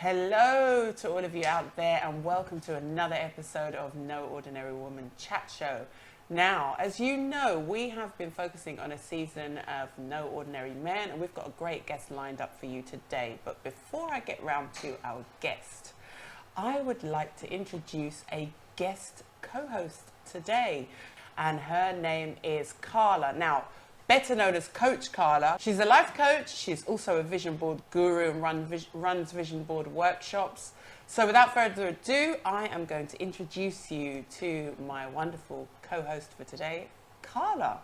Hello to all of you out there and welcome to another episode of No Ordinary Woman Chat Show. Now, as you know, we have been focusing on a season of No Ordinary Men and we've got a great guest lined up for you today. But before I get round to our guest, I would like to introduce a guest co-host today, and her name is Carla. Now, better known as Coach Carla. She's a life coach. She's also a vision board guru and runs vision board workshops. So without further ado, I am going to introduce you to my wonderful co-host for today, Carla.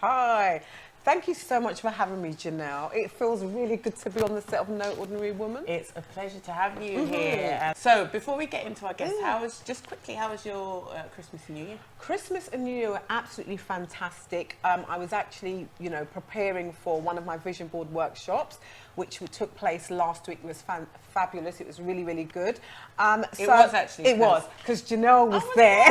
Hi. Thank you so much for having me, Janelle. It feels really good to be on the set of No Ordinary Woman. It's a pleasure to have you here. So before we get into our guest, how was your Christmas and New Year? Christmas and New Year were absolutely fantastic. I was actually, preparing for one of my vision board workshops, which took place last week. It was fabulous. It was really, really good. It was, because Janelle was there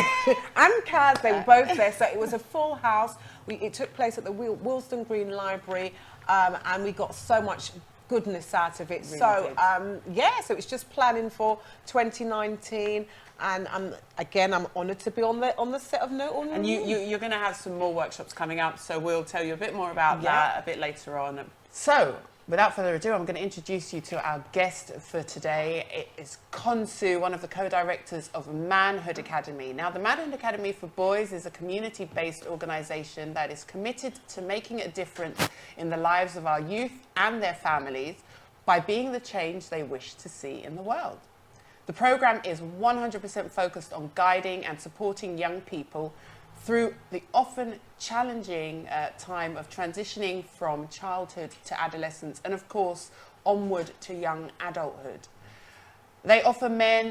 and Kaz, they were both there. So it was a full house. It took place at the Willesden Green Library, and we got so much goodness out of it. Really so it's just planning for 2019, and I'm honoured to be on the set of No Ordinary. And you're going to have some more workshops coming up, so we'll tell you a bit more about that a bit later on. So, without further ado, I'm going to introduce you to our guest for today. It is Konsu, one of the co-directors of Manhood Academy. Now, the Manhood Academy for Boys is a community-based organisation that is committed to making a difference in the lives of our youth and their families by being the change they wish to see in the world. The programme is 100% focused on guiding and supporting young people through the often challenging time of transitioning from childhood to adolescence and, of course, onward to young adulthood. They offer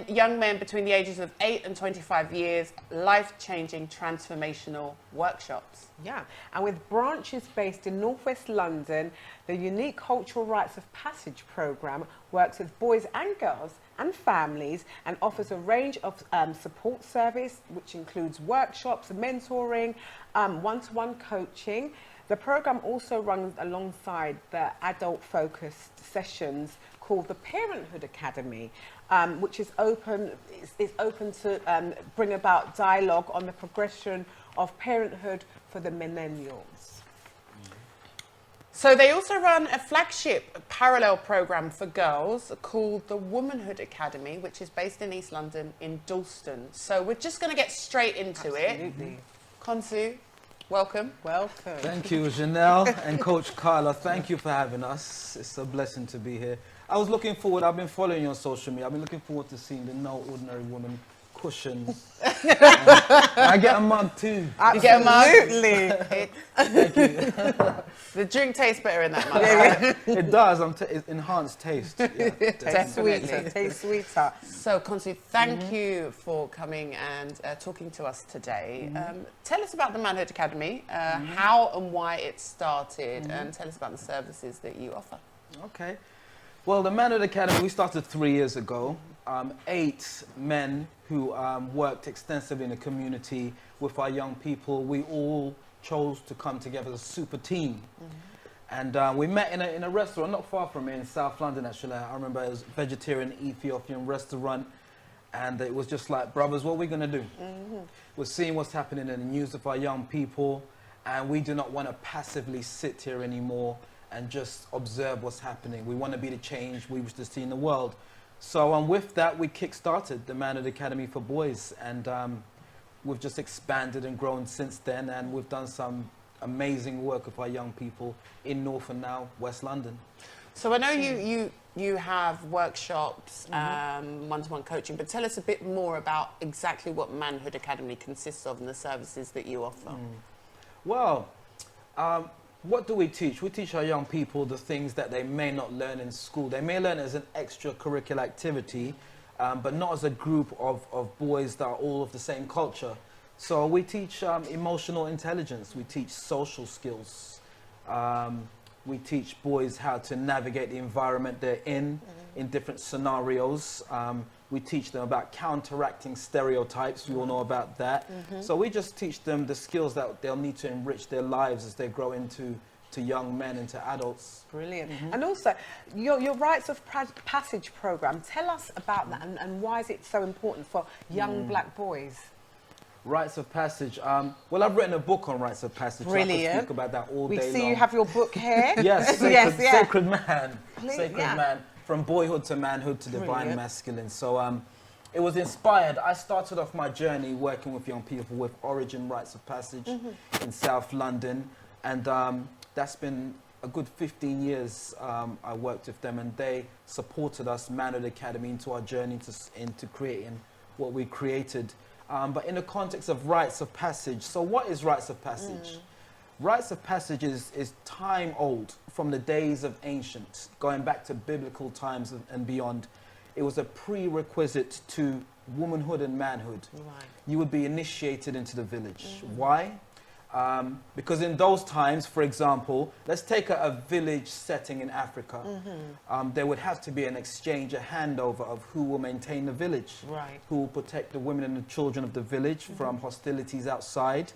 young men between the ages of 8 and 25 years, life-changing transformational workshops. Yeah, and with branches based in Northwest London, the unique Cultural Rites of Passage programme works with boys and girls and families and offers a range of support service, which includes workshops, mentoring, one-to-one coaching. The programme also runs alongside the adult-focused sessions called the Parenthood Academy, which is open to bring about dialogue on the progression of parenthood for the millennials. So they also run a flagship parallel programme for girls called the Womanhood Academy, which is based in East London in Dalston. So we're just going to get straight into it. Konsu, welcome. Welcome. Thank you, Janelle and Coach Carla. Thank you for having us. It's a blessing to be here. I was looking forward, I've been following you on social media. I've been looking forward to seeing the No Ordinary Woman cushions. I get a mug too. Absolutely. Thank you. The drink tastes better in that mug. It does. It's enhanced taste. Yeah, Tastes sweeter. So, Konsu, thank you for coming and talking to us today. Tell us about the Manhood Academy, how and why it started, and tell us about the services that you offer. Okay. Well, the Manhood Academy, we started 3 years ago. 8 men who worked extensively in the community with our young people. We all chose to come together as a super team. And we met in a restaurant not far from me in South London, actually. I remember it was a vegetarian Ethiopian restaurant. And it was just like, brothers, what are we going to do? We're seeing what's happening in the news of our young people. And we do not want to passively sit here anymore and just observe what's happening. We want to be the change we wish to see in the world. So with that, we kick-started the Manhood Academy for Boys, and we've just expanded and grown since then, and we've done some amazing work with our young people in North and now West London. So I know you have workshops, one-to-one coaching, but tell us a bit more about exactly what Manhood Academy consists of and the services that you offer. Well, what do we teach? We teach our young people the things that they may not learn in school. They may learn as an extracurricular activity, but not as a group of boys that are all of the same culture. So we teach emotional intelligence. We teach social skills. We teach boys how to navigate the environment they're in different scenarios. We teach them about counteracting stereotypes. We all know about that. So we just teach them the skills that they'll need to enrich their lives as they grow into to young men and to adults. Brilliant. And also, your rites of passage program, tell us about that and why is it so important for young black boys? Rites of passage. Well, I've written a book on rites of passage. Brilliant. So I can speak about that all day long. We see you have your book here. Yes, Sacred Man. Sacred yeah. Man. From boyhood to manhood to divine Brilliant. masculine. So it was inspired. I started off my journey working with young people with Origin Rites of Passage in South London. And that's been a good 15 years I worked with them, and they supported us, Manhood Academy, into our journey into creating what we created. But in the context of rites of passage, so what is rites of passage? Rites of passage is time old, from the days of ancient, going back to biblical times and beyond. It was a prerequisite to womanhood and manhood. Right. You would be initiated into the village. Why? Because in those times, for example, let's take a village setting in Africa. There would have to be an exchange, a handover of who will maintain the village, Right. who will protect the women and the children of the village from hostilities outside,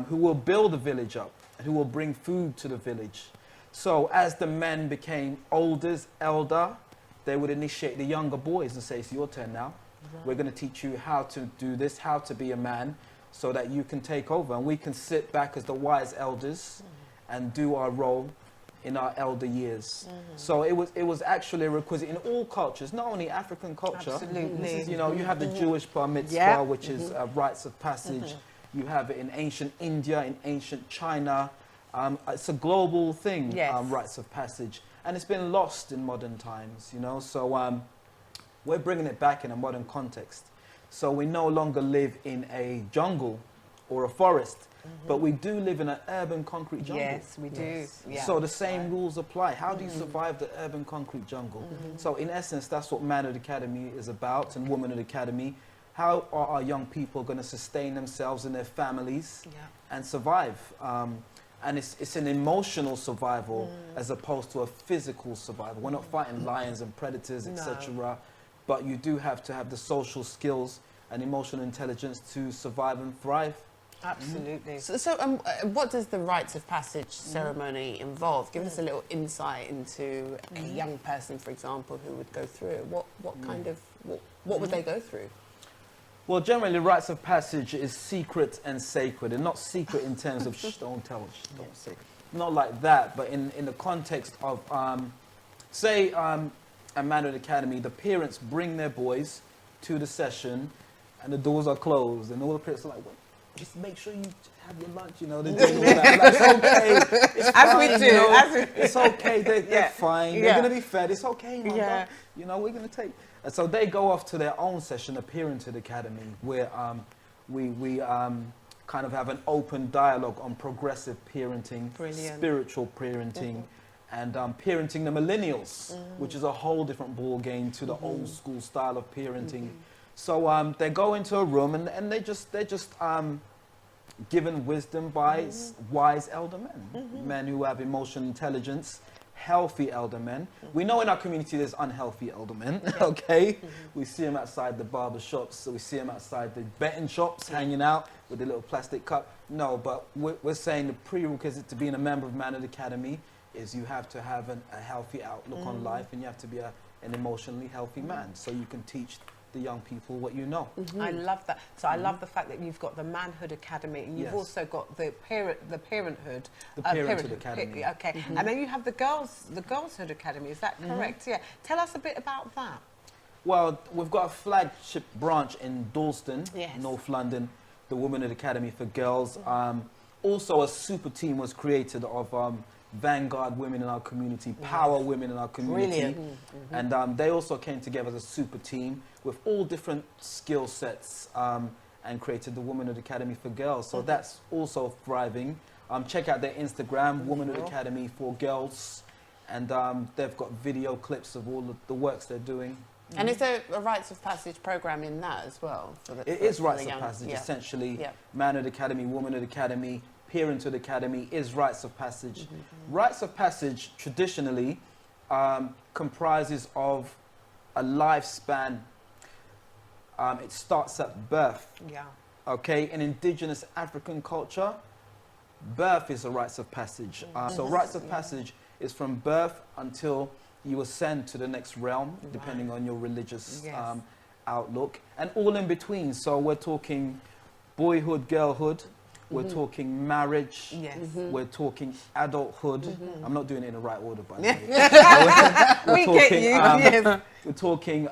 who will build the village up, who will bring food to the village. So as the men became elder, they would initiate the younger boys and say, it's your turn now. Right. We're going to teach you how to do this, how to be a man, so that you can take over. And we can sit back as the wise elders and do our role in our elder years. So it was actually a requisite in all cultures, not only African culture. Absolutely. This is, you know, you have the Jewish bar mitzvah, which is rites of passage. You have it in ancient India, in ancient China. It's a global thing, Yes. rites of passage. And it's been lost in modern times, you know. So we're bringing it back in a modern context. So we no longer live in a jungle or a forest, but we do live in an urban concrete jungle. Yes, we do. Yeah. So the same rules apply. How do you survive the urban concrete jungle? So in essence, that's what Manhood Academy is about, and Womanhood Academy. How are our young people going to sustain themselves and their families and survive? And it's an emotional survival as opposed to a physical survival. We're not fighting lions and predators, etc. But you do have to have the social skills and emotional intelligence to survive and thrive. Absolutely. So what does the rites of passage ceremony involve? Give us a little insight into a young person, for example, who would go through it. What kind of, what would they go through? Well, generally, rites of passage is secret and sacred, and not secret in terms of shh, don't tell, shh, don't say. Not like that, but in the context of, say, at Manhood Academy, the parents bring their boys to the session, and the doors are closed, and all the parents are like, well, just make sure you have your lunch, you know, they're doing all that. Like, it's okay, it's As fine, we do, you know, as we it's okay, they're fine, they're going to be fed, it's okay, you know, you know, we're going to take. And so they go off to their own session, a Parenthood Academy, where we kind of have an open dialogue on progressive parenting, spiritual parenting, and parenting the millennials, which is a whole different ball game to the old school style of parenting. So they go into a room and they're just given wisdom by wise elder men, men who have emotional intelligence, healthy elder men. We know in our community there's unhealthy elder men, okay? We see them outside the barber shops, so we see them outside the betting shops hanging out with a little plastic cup. No, but we're saying the prerequisite to being a member of Manhood Academy is you have to have a healthy outlook on life, and you have to be an emotionally healthy man, so you can teach the young people what you know. I love that. So I love the fact that you've got the Manhood Academy, and you've also got the Parenthood. The Parenthood Academy. Okay, and then you have the Girlshood Academy. Is that correct? Yeah. Tell us a bit about that. Well, we've got a flagship branch in Dalston, North London, the Womanhood Academy for Girls. Also, a super team was created of vanguard women in our community, power women in our community. And they also came together as a super team with all different skill sets and created the Womanhood Academy for Girls. So that's also thriving. Check out their Instagram, Womanhood Academy for Girls. And they've got video clips of all the works they're doing. And is there a rites of passage program in that as well? It is rites of passage, essentially. Manhood Academy, Womanhood Academy, Parenthood Academy is rites of passage. Rites of passage traditionally comprises of a lifespan. It starts at birth. Okay, in indigenous African culture, birth is a rites of passage. So rites of passage is from birth until you ascend to the next realm, depending on your religious outlook, and all in between. So we're talking boyhood, girlhood, we're talking marriage, we're talking adulthood. I'm not doing it in the right order, by the way. We're talking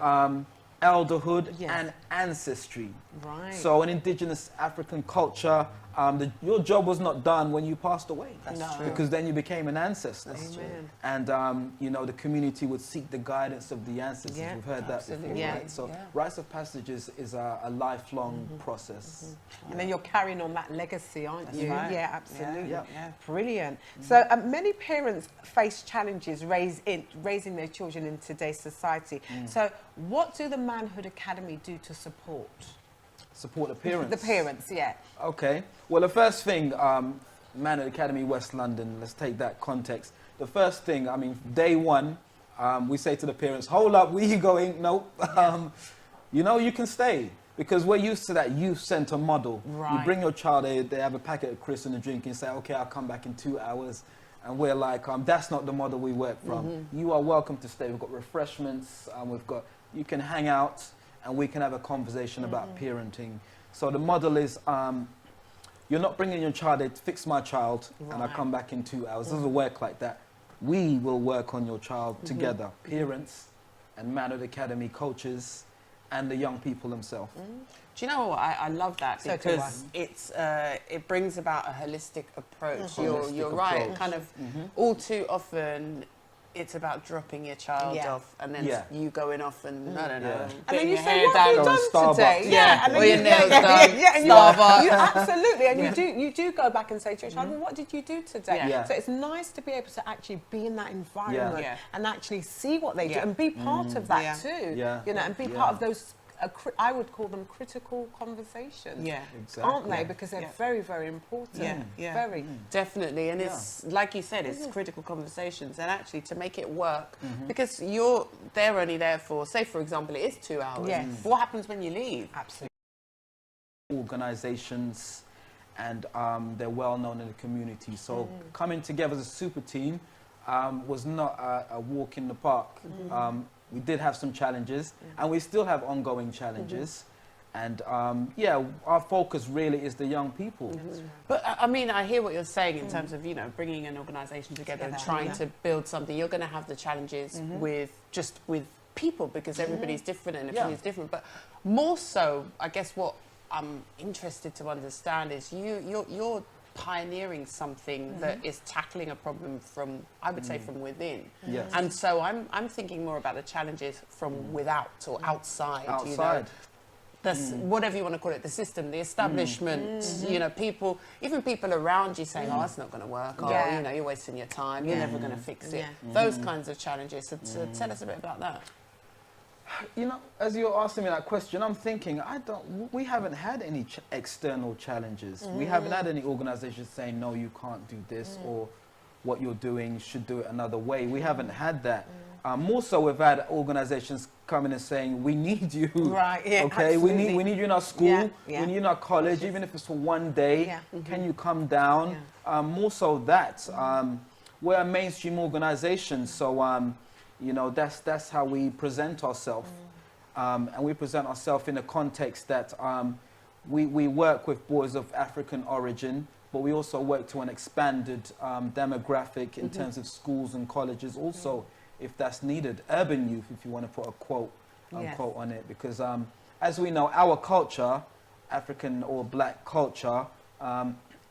elderhood and ancestry. Right. So in indigenous African culture, your job was not done when you passed away. That's true. Because then you became an ancestor. That's true. And, you know, the community would seek the guidance of the ancestors. Yeah, We've heard that before, right? So rites of passage is a lifelong process. And then you're carrying on that legacy, aren't you? Right. Yeah, absolutely. Yeah. Brilliant. So many parents face challenges raising their children in today's society. So what do the Manhood Academy do to support? Support the parents? The parents, yeah. Okay. Well, the first thing, Manhood Academy West London, let's take that context. The first thing, I mean, day one, we say to the parents, hold up, where you going? Nope. You know, you can stay. Because we're used to that youth centre model. Right. You bring your child, they have a packet of crisps and a drink and say, okay, I'll come back in 2 hours. And we're like, that's not the model we work from. You are welcome to stay. We've got refreshments, you can hang out, and we can have a conversation about parenting. So the model is, you're not bringing your child, they fix my child, and I come back in 2 hours. It doesn't work like that. We will work on your child together, parents and Manhood Academy coaches and the young people themselves. Do you know what? I love that because it brings about a holistic approach. You're right. Kind of all too often, it's about dropping your child off and then you going off and no. And then you say, what have you done today? And or your nails done. And Starbucks. You absolutely, and you do go back and say to your child, well, what did you do today? So it's nice to be able to actually be in that environment and actually see what they do and be part of that too. You know, and be part of those. I would call them critical conversations, aren't they? Because they're very, very important. Very. Definitely, and it's like you said, it's critical conversations, and actually to make it work, because they're only there for, say for example, it is 2 hours. What happens when you leave? Absolutely. Organisations, and they're well known in the community. So coming together as a super team was not a walk in the park. We did have some challenges, and we still have ongoing challenges. And our focus really is the young people. But I mean, I hear what you're saying in terms of, you know, bringing an organisation together and trying to build something. You're going to have the challenges with people, because everybody's different and everything's different. But more so, I guess what I'm interested to understand is you're pioneering something that is tackling a problem from, I would say, from within. And so I'm thinking more about the challenges from without or outside. You know, whatever you want to call it, the system, the establishment, you know, people, even people around you saying, oh, it's not going to work, or, you know, you're wasting your time, you're never going to fix it. Those kinds of challenges. So tell us a bit about that. You know, as you're asking me that question, I'm thinking, we haven't had any external challenges. We haven't had any organizations saying, no, you can't do this, or what you're doing, you should do it another way. We haven't had that. More so, we've had organizations coming and saying, we need you. Right, yeah, okay, we need you in our school, we need you in our college, even if it's for one day. Can you come down? More so that. We're a mainstream organization, so you know, that's how we present ourselves. And we present ourselves in a context that we work with boys of African origin, but we also work to an expanded demographic in terms of schools and colleges also, if that's needed. Urban youth, if you want to put a quote, unquote on it. Because as we know, our culture, African or black culture,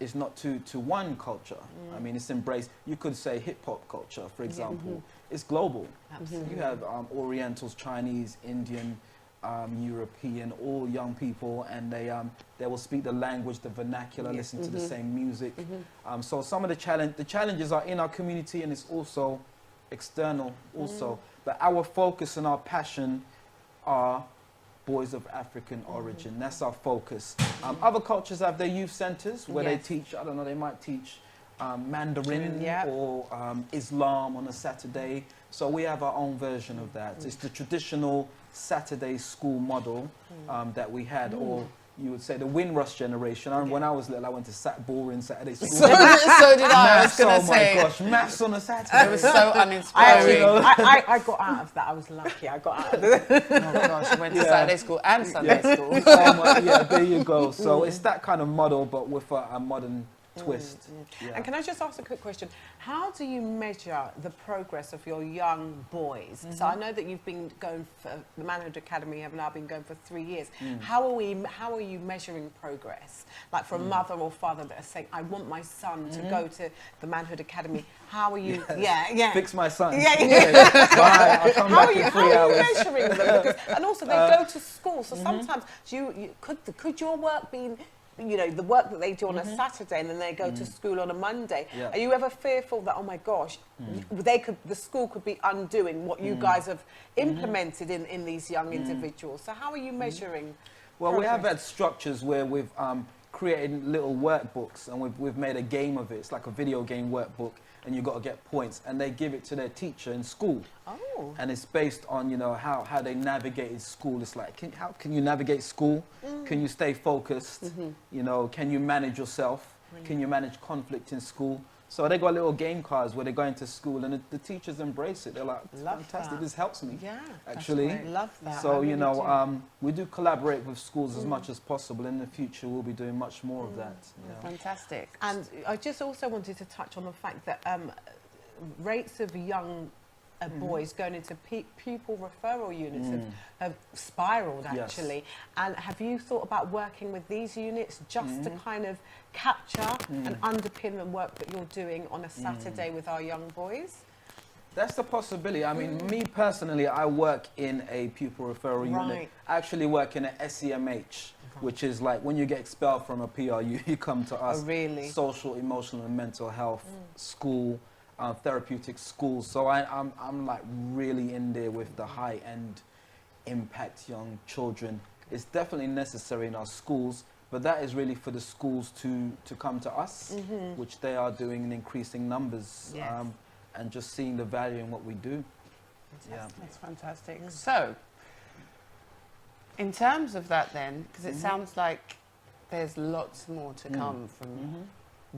is not to one culture. I mean, it's embraced. You could say hip-hop culture, for example. It's global. You have Orientals, Chinese, Indian, European, all young people, and they will speak the language, the vernacular, listen to the same music. So some of the challenges are in our community, and it's also external also. But our focus and our passion are boys of African origin. That's our focus. Other cultures have their youth centers where they teach, I don't know, they might teach Mandarin or Islam on a Saturday. So we have our own version of that. It's the traditional Saturday school model that we had, or you would say, the Windrush generation. When I was little, I went to boring Saturday school. So did I. I was going to say. Oh my gosh, maths on a Saturday. It was so uninspiring. I got out of that. I was lucky. I got out of it. Oh gosh, I went to Saturday school and Sunday school. Yeah, there you go. So it's that kind of model, but with a modern twist. Yeah. And can I just ask a quick question? How do you measure the progress of your young boys? So I know that you've been going for the Manhood Academy, have now been going for 3 years. How are you measuring progress? Like for a mother or father that are saying, I want my son to go to the Manhood Academy. How are you? Yes. Fix my son. Bye. I'll come back in 3 hours. How are you measuring them? Because, and also they go to school, so sometimes could your work be, you know, the work that they do on a Saturday and then they go to school on a Monday? Are you ever fearful that, oh my gosh, the school could be undoing what you guys have implemented in these young individuals? So how are you measuring Well, progress? we have had structures where we've created little workbooks and we've made a game of it. It's like a video game workbook, and you've got to get points, and they give it to their teacher in school. Oh. And it's based on, you know, how they navigated school. It's like, how can you navigate school? Can you stay focused? You know, can you manage yourself? Can you manage conflict in school? So they got little game cards where they go into school, and the teachers embrace it. They're like, fantastic, this helps me. Yeah, actually. Love that. So, you know, we do collaborate with schools as much as possible. In the future, we'll be doing much more of that. Yeah. Fantastic. And I just also wanted to touch on the fact that rates of young boys going into pupil referral units have spiraled, actually. Yes. And have you thought about working with these units just to kind of capture and underpin the work that you're doing on a Saturday with our young boys? That's the possibility. I mean, me personally, I work in a pupil referral unit. I actually work in a SEMH, which is like when you get expelled from a PRU, you come to us. Oh, really? Social, emotional, and mental health school, therapeutic schools. So I'm like really in there with the high-end impact young children. It's definitely necessary in our schools, but that is really for the schools to come to us, which they are doing in increasing numbers. Yes. And just seeing the value in what we do. That's fantastic. So, in terms of that then, because it sounds like there's lots more to come from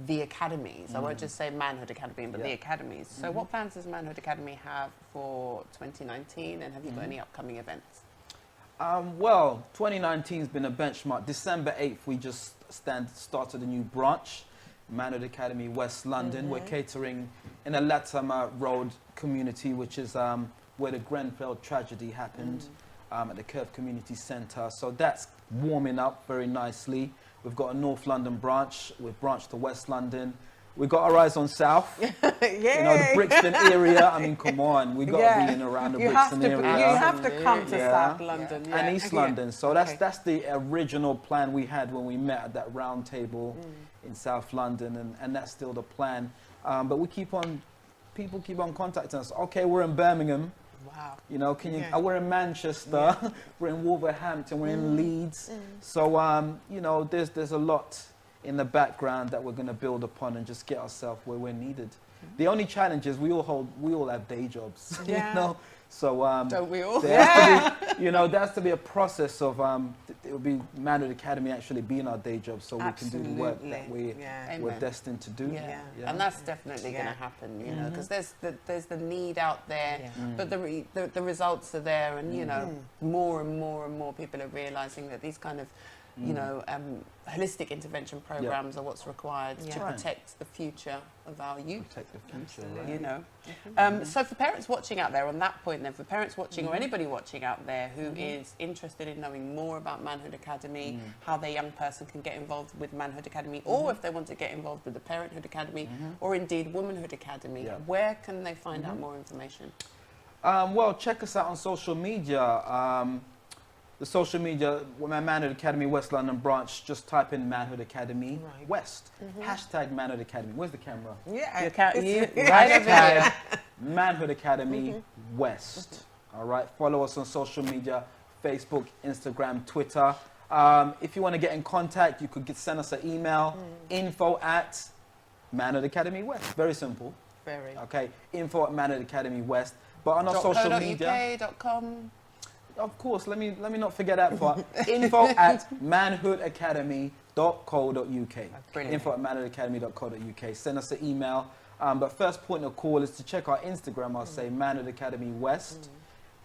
the academies. I won't just say Manhood Academy, but the academies. So what plans does Manhood Academy have for 2019, and have you got any upcoming events? Well, 2019 has been a benchmark. December 8th, we just started a new branch, Manhood Academy West London. We're catering in a Latimer Road community, which is where the Grenfell tragedy happened, at the Curve Community Centre. So that's warming up very nicely. We've got a North London branch. We've branched to West London. We've got our eyes on South. You know, the Brixton area. I mean, come on. We've got to be in around the Brixton area. You have to come to South London. Yeah. And East London. So that's the original plan we had when we met at that round table in South London. And that's still the plan. But people keep on contacting us. Okay, we're in Birmingham. Wow. You know, we're in Manchester, we're in Wolverhampton, we're in Leeds. So, you know, there's a lot in the background that we're going to build upon and just get ourselves where we're needed. The only challenge is we all have day jobs, you know. So don't we all? There has to be, you know, there has to be a process of it will be Manhood Academy actually being our day job, so we can do the work that we're destined to do. And that's definitely going to happen, you know, because there's the need out there, but the results are there, and you know, more and more people are realizing that these kind of you know, holistic intervention programs are what's required to protect the future of our youth. Protect the future, you know. So for parents watching out there, on that point then, for parents watching or anybody watching out there who is interested in knowing more about Manhood Academy, how their young person can get involved with Manhood Academy, or if they want to get involved with the Parenthood Academy, or indeed Womanhood Academy, where can they find out more information? Well, check us out on social media. The social media, my Manhood Academy West London branch, just type in Manhood Academy West. Hashtag Manhood Academy. Where's the camera? Hashtag Manhood Academy West. All right, follow us on social media, Facebook, Instagram, Twitter. If you want to get in contact, you could send us an email, info@Manhood Academy West. Very simple. Very. Okay, info@Manhood Academy West. But on our social media. .co.uk.com. Of course, let me not forget that part. info@manhoodacademy.co.uk. Brilliant. info@manhoodacademy.co.uk. Send us an email. But first point of call is to check our Instagram. I'll say Manhood Academy West.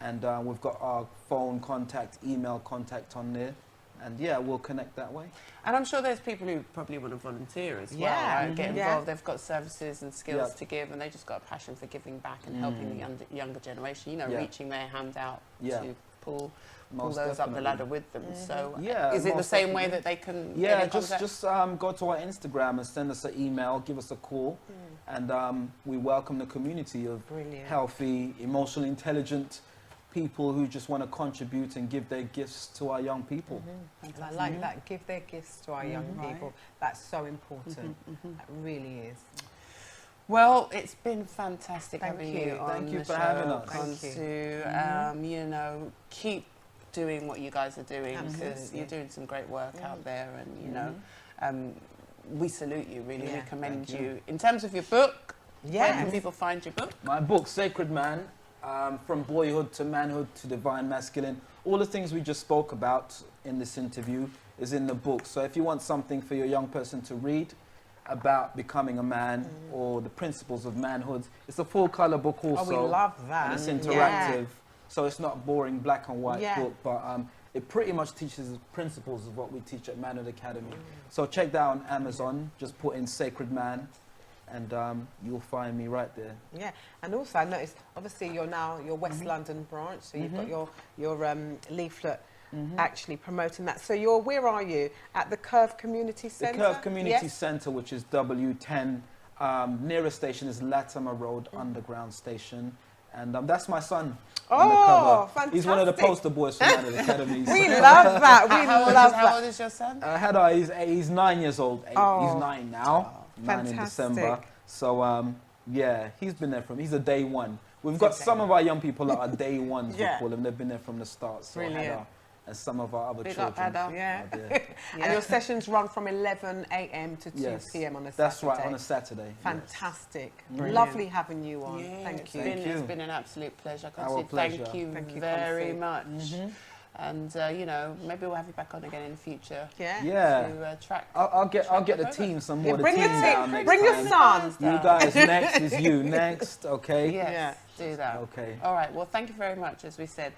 And we've got our phone contact, email contact on there. And yeah, we'll connect that way. And I'm sure there's people who probably want to volunteer as well, Yeah. right? Get Yeah. involved. They've got services and skills Yeah. to give, and they just got a passion for giving back and helping the younger generation. You know, Yeah. reaching their hand out Yeah. to pull Most those up the definitely. ladder with them. So, Yeah, is it the most same way definitely. that they can? Yeah, get in just contact? go to our Instagram and send us an email, give us a call, and we welcome the community of Brilliant. healthy, emotionally intelligent people who just want to contribute and give their gifts to our young people. And I like that. Give their gifts to our young people. That's so important. That really is. Well, it's been fantastic Thank having you. you on Thank you the for show, having us. Thank you. Consu. You know, keep doing what you guys are doing, because Absolutely. you're doing some great work out there, and you know, we salute you. Really, we Yeah. commend Thank you. In terms of your book, where can Yes. people find your book? My book, Sacred Man, From Boyhood to Manhood to Divine Masculine, all the things we just spoke about in this interview is in the book. So if you want something for your young person to read about becoming a man or the principles of manhood, it's a full color book also. Oh, we love that. And it's Yeah. interactive, so it's not a boring black and white Yeah. book, but it pretty much teaches the principles of what we teach at Manhood Academy. So check that out on Amazon, just put in Sacred Man, and you'll find me right there. Yeah, and also I noticed, obviously you're now your West London branch, so you've got your leaflet actually promoting that. So where are you? At the Curve Community Centre? The Curve Community Yes? Centre, which is W10, nearest station is Latimer Road Underground Station, and that's my son on the Oh, cover. He's one of the fantastic. poster boys from Manhood Academy. We love that. We How old love is, how that. old is your son? He's 9 years old. Oh. He's 9 now. 9 in December. Fantastic. So yeah, he's been there he's a day one. We've got some of our young people that are day ones, Yeah. we call them. They've been there from the start. So Brilliant. Hannah and some of our other Big up, children. Hannah. Yeah. are there. And your sessions run from 11 a.m. to 2 Yes. p.m. on a Saturday. That's right, on a Saturday. yes. Fantastic. Brilliant. Lovely having you on. Yeah, Thank it's you. been, Thank you. It's been an absolute pleasure. Our Consu, pleasure. Thank you, Thank you, very Consu. much. And you know, maybe we'll have you back on again in the future. Yeah. Yeah. To track. I'll get the progress. team some Yeah, more. bring the your team team. down next Bring your time. son. You guys next is you next, okay? Yes, Yeah. do that. Okay. All right. Well, thank you very much. As we said,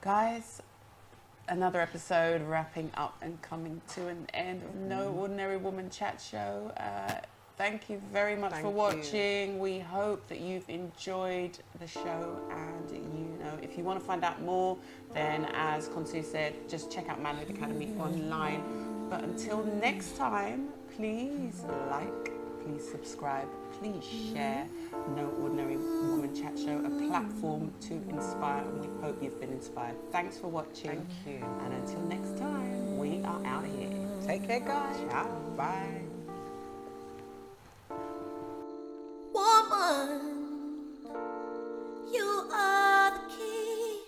guys, another episode wrapping up and coming to an end of No Ordinary Woman Chat Show. Thank you very much Thank for you. watching. We hope that you've enjoyed the show, and you know, if you want to find out more, then as Consu said, just check out Manhood Academy online. But until next time, please like, please subscribe, please share No Ordinary Woman Chat Show, a platform to inspire, and we hope you've been inspired. Thanks for watching. Thank you. And until next time, we are out of here. Take care, guys. Ciao. Bye. Woman, you are the key.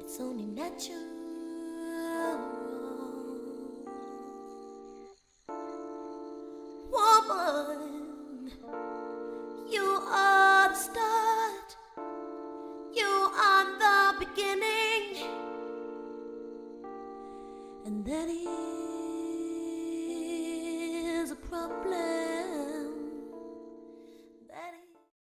It's only natural. Woman, you are the start. You are the beginning. And that is